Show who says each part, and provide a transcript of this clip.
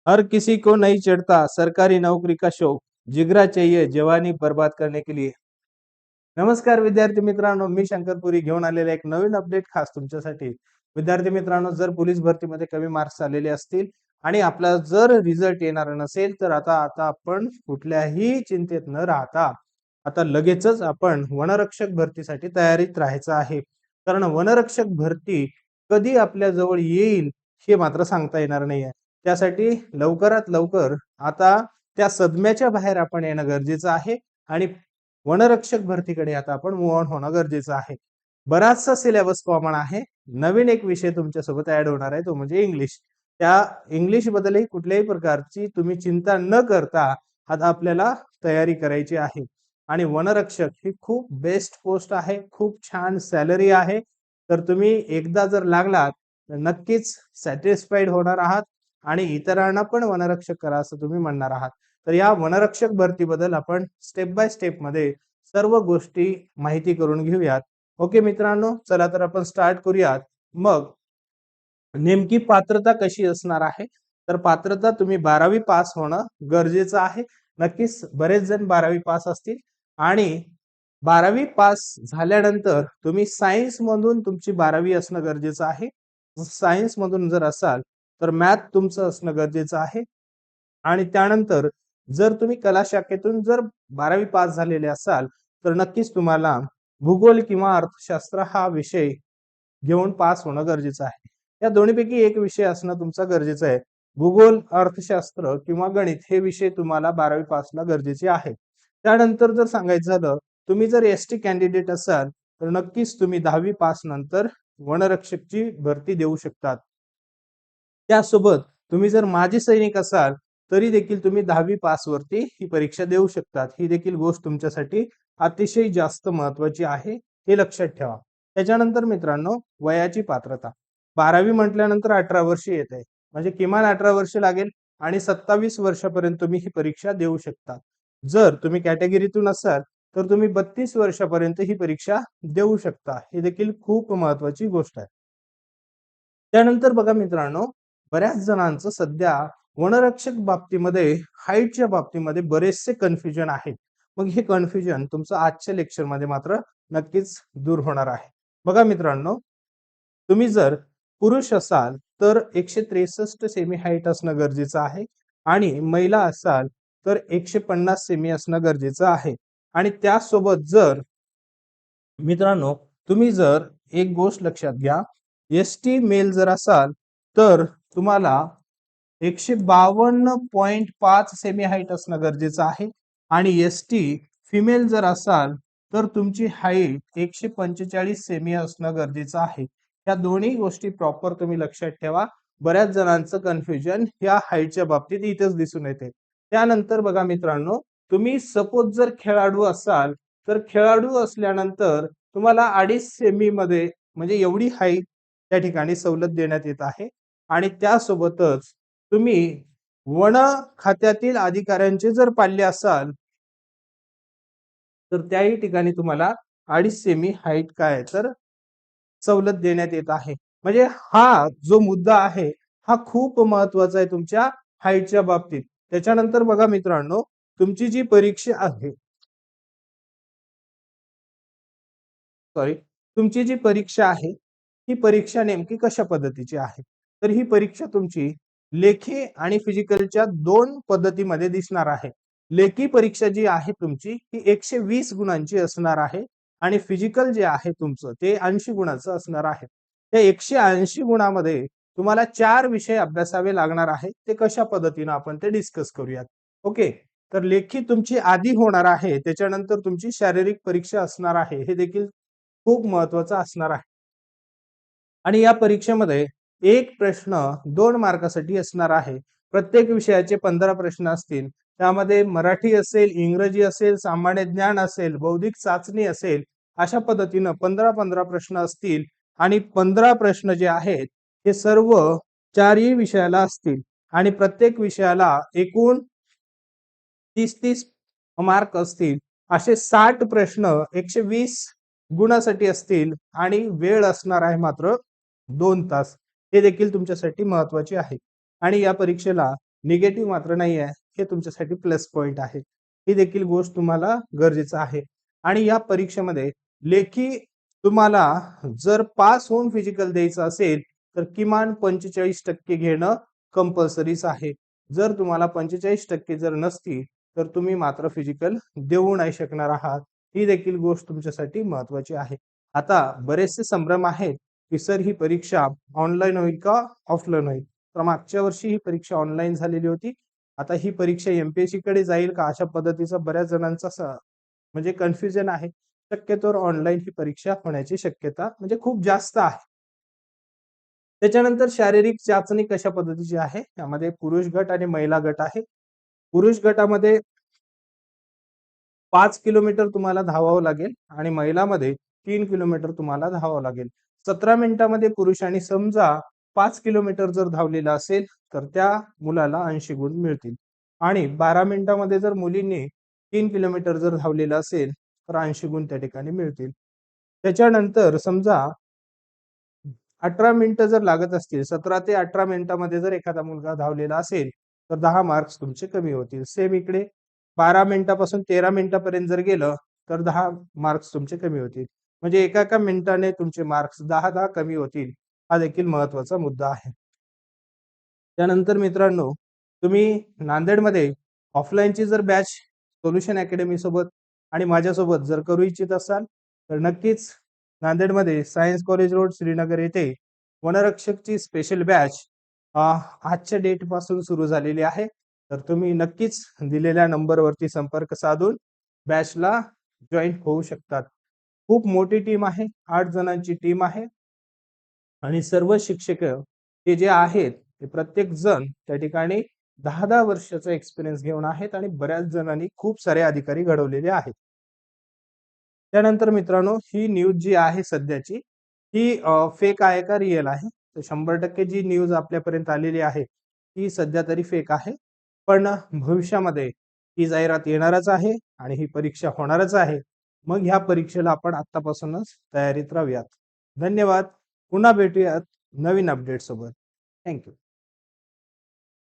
Speaker 1: हर किसी को नहीं चढ़ता सरकारी नौकरी का शौक, जिगरा चाहिए जवानी बर्बाद करने के लिए. नमस्कार विद्यार्थी मित्रांनो, मी शंकरपुरी घेऊन आलेला एक नवीन अपडेट खास तुमच्यासाठी. विद्यार्थी मित्रांनो, जर पोलीस भरतीमध्ये कमी मार्क्स आलेले असतील आणि आपला जर रिझल्ट येणार नसेल तर आता आता आपण कुठल्याही चिंतेत न राहता आता लगेचच आपण वनरक्षक भरतीसाठी तयारीत राहायचं आहे. कारण वनरक्षक भरती कधी आपल्या जवळ येईल हे मात्र सांगता येणार नाहीये. त्यासाठी लवकरात लवकर आता त्या सदम्याच्या बाहेर आपण येणं गरजेचं आहे आणि वनरक्षक भरतीकडे आता आपण मूव्ह ऑन होणं गरजेचं आहे. बराचसा सिलेबस कॉमन आहे. नवीन एक विषय तुमच्यासोबत ऍड होणार आहे, तो म्हणजे इंग्लिश. त्या इंग्लिश बद्दलही कुठल्याही प्रकारची तुम्ही चिंता न करता आता आपल्याला तयारी करायची आहे. आणि वनरक्षक ही खूप बेस्ट पोस्ट आहे, खूप छान सॅलरी आहे. तर तुम्ही एकदा जर लागलात तर नक्कीच सॅटिस्फाईड होणार आहात आणि इतरांना पण वनरक्षक करा असं तुम्ही म्हणणार आहात. तर या वनरक्षक भरतीबद्दल आपण स्टेप बाय स्टेप मध्ये सर्व गोष्टी माहिती करून घेऊयात. ओके मित्रांनो, चला तर आपण स्टार्ट करूयात. मग नेमकी पात्रता कशी असणार आहे? तर पात्रता तुम्ही 12वी पास होणं गरजेचं आहे. नक्कीच बरेच जण 12वी पास असतील आणि 12वी पास झाल्यानंतर तुम्ही सायन्स मधून तुमची 12वी असणं गरजेचं आहे. सायन्स मधून जर असाल तर मॅथ तुमचं असणं गरजेचं आहे. आणि त्यानंतर जर तुम्ही कला शाखेतून जर 12वी पास झालेले असाल तर नक्कीच तुम्हाला भूगोल किंवा अर्थशास्त्र हा विषय घेऊन पास होणं गरजेचं आहे. या दोन्हीपैकी एक विषय असणं तुमचं गरजेचं आहे. भूगोल, अर्थशास्त्र किंवा गणित हे विषय तुम्हाला 12वी पासला गरजेचे आहे. त्यानंतर जर सांगायचं झालं, तुम्ही जर एसटी कॅन्डिडेट असाल तर नक्कीच तुम्ही 10वी पास नंतर वनरक्षकची भरती देऊ शकतात. त्यासोबत तुम्ही जर माजी सैनिक असाल तरी देखील तुम्ही 10वी पास वरती ही परीक्षा देऊ शकतात. ही देखील गोष्ट तुमच्यासाठी अतिशय जास्त महत्वाची आहे, हे लक्षात ठेवा. त्याच्यानंतर मित्रांनो, वयाची पात्रता 12वी म्हटल्यानंतर 18 वर्ष येत आहे, म्हणजे किमान 18 वर्ष लागेल आणि 27 वर्षापर्यंत तुम्ही ही परीक्षा देऊ शकता. जर तुम्ही कॅटेगरीतून असाल तर तुम्ही 32 वर्षापर्यंत ही परीक्षा देऊ शकता. ही देखील खूप महत्वाची गोष्ट आहे. त्यानंतर बघा मित्रांनो, बऱ्याच जणांचं सध्या वनरक्षक बाबतीमध्ये हाईटच्या बाबतीमध्ये बरेचसे कन्फ्युजन आहेत. मग हे कन्फ्युजन तुमचं आजच्या लेक्चर मध्ये मात्र नक्कीच दूर होणार आहे. बघा मित्रांनो, तुम्ही जर पुरुष असाल तर 163 सेमी हाईट असणं गरजेचं आहे आणि महिला असाल तर 150 सेमी असणं गरजेचं आहे. आणि त्यासोबत जर मित्रांनो, तुम्ही जर एक गोष्ट लक्षात घ्या, एसटी मेल जर असाल तर तुम्हाला 152.5 सेमी हाईट असणं गरजेचं आहे आणि एसटी फिमेल जर असाल तर तुमची हाईट 145 सेमी असणं गरजेचं आहे. या दोन्ही गोष्टी प्रॉपर तुम्ही लक्षात ठेवा. बऱ्याच जणांचं कन्फ्युजन या हाईटच्या बाबतीत इथेच दिसून येते. त्यानंतर बघा मित्रांनो, तुम्ही सपोज जर खेळाडू असाल तर खेळाडू असल्यानंतर तुम्हाला 2.5 सेमी मध्ये म्हणजे एवढी हाईट त्या ठिकाणी सवलत देण्यात येत आहे. आणि त्यासोबतच तुम्ही वन खात्यातील अधिकाऱ्यांचे जर पाल्य असाल तर त्याही ठिकाणी तुम्हाला 2.5 सेमी हाईट काय तर सवलत देण्यात येत आहे. म्हणजे हा जो मुद्दा आहे हा खूप महत्वाचा आहे तुमच्या हाईटच्या बाबतीत. त्याच्यानंतर बघा मित्रांनो, तुमची जी परीक्षा आहे, तुमची जी परीक्षा आहे ही परीक्षा नेमकी कशा पद्धतीची आहे? तर ही परीक्षा तुमची लेखी आणि फिजिकलच्या दोन पद्धतीमध्ये दिसणार आहे. लेखी परीक्षा जी आहे तुमची ही 120 गुणांची असणार आहे आणि फिजिकल जे आहे तुमचं ते 80 गुणांचं असणार आहे. त्या 180 गुणामध्ये तुम्हाला 4 विषय अभ्यासावे लागणार आहे. ते कशा पद्धतीने आपण ते डिस्कस करूयात. ओके, तर लेखी तुमची आधी होणार आहे, त्याच्यानंतर तुमची शारीरिक परीक्षा असणार आहे. हे देखील खूप महत्वाचं असणार आहे. आणि या परीक्षेमध्ये एक प्रश्न 2 मार्कासाठी असणार आहे. प्रत्येक विषयाचे 15 प्रश्न असतील. त्यामध्ये मराठी असेल, इंग्रजी असेल, सामान्य ज्ञान असेल, बौद्धिक चाचणी असेल, अशा पद्धतीने 15-15 प्रश्न असतील आणि 15 प्रश्न जे आहेत हे सर्व चारही विषयाला असतील आणि प्रत्येक विषयाला एकूण 30-30 मार्क असतील. असे 60 प्रश्न 120 गुणासाठी असतील आणि वेळ असणार आहे मात्र 2 तास. हे देखील तुमच्यासाठी महत्वाचे आहे. आणि या परीक्षेला निगेटिव्ह मात्र नाही आहे, हे तुमच्यासाठी प्लस पॉइंट आहे. ही देखील गोष्ट तुम्हाला गरजेचं आहे. आणि या परीक्षेमध्ये लेखी तुम्हाला जर पास होऊन फिजिकल द्यायचं असेल तर किमान 45% घेणं कंपल्सरीच आहे. जर तुम्हाला 45% जर नसती तर तुम्ही मात्र फिजिकल देऊ नाही शकणार आहात. ही देखील गोष्ट तुमच्यासाठी महत्वाची आहे. आता बरेचसे संभ्रम आहेत की सर ही परीक्षा ऑनलाईन होईल का ऑफलाईन होईल? तर मागच्या वर्षी ही परीक्षा ऑनलाईन झालेली होती. आता ही परीक्षा एमपीएससी कडे जाईल का अशा पद्धतीचा बऱ्याच जणांचा म्हणजे कन्फ्युजन आहे. शक्यतोवर ऑनलाईन ही परीक्षा होण्याची शक्यता म्हणजे खूप जास्त आहे. त्याच्यानंतर शारीरिक चाचणी कशा पद्धतीची आहे? यामध्ये पुरुष गट आणि महिला गट आहे. पुरुष गटामध्ये 5 किलोमीटर तुम्हाला धावावं लागेल आणि महिलांमध्ये 3 किलोमीटर तुम्हाला धावावं लागेल. 17 मिनिटांमध्ये पुरुषांनी समजा 5 किलोमीटर जर धावलेला असेल तर त्या मुलाला 80 गुण मिळतील आणि 12 मिनिटांमध्ये जर मुलींनी 3 किलोमीटर जर धावलेलं असेल तर 80 गुण त्या ठिकाणी मिळतील. त्याच्यानंतर समजा 18 मिनिटं जर लागत असतील, 17 ते 18 मिनिटांमध्ये जर एखादा मुलगा धावलेला असेल तर 10 मार्क्स तुमचे कमी होतील. सेम इकडे 12 मिनिटापासून 13 मिनिटापर्यंत जर गेलं तर 10 मार्क्स तुमचे कमी होतील. म्हणजे एका मिनिटाने तुमचे मार्क्स 10 कमी होतील. हा देखील महत्वाचा मुद्दा आहे. त्यानंतर मित्रांनो, तुम्ही नांदेडमध्ये ऑफलाईनची जर बॅच सोल्युशन अकॅडमी सोबत आणि माझ्यासोबत जर करू इच्छित असाल तर नक्कीच नांदेडमध्ये सायन्स कॉलेज रोड श्रीनगर येथे वनरक्षकची स्पेशल बॅच आजच्या डेट पासून सुरू झालेली आहे. तर तुम्ही नक्कीच दिलेल्या नंबरवरती संपर्क साधून बॅचला जॉईन होऊ शकतात. खूप मोठी टीम आहे, 8 जणांची टीम आहे आणि सर्व शिक्षक ते जे आहेत ते प्रत्येक जण त्या ठिकाणी 10 वर्षाचा एक्सपिरियन्स घेऊन आहेत आणि बऱ्याच जणांनी खूप सारे अधिकारी घडवलेले आहेत. त्यानंतर मित्रांनो, ही न्यूज जी आहे सध्याची ही फेक आहे का रिअल आहे? तर 100% जी न्यूज आपल्यापर्यंत आलेली आहे ती सध्या तरी फेक आहे. पण भविष्यामध्ये ही जाहिरात येणारच आहे आणि ही परीक्षा होणारच आहे. मग ह्या परीक्षेला आपण आत्तापासूनच तयारीत राहूयात. धन्यवाद. पुन्हा भेटूयात नवीन अपडेट सोबत. Thank you.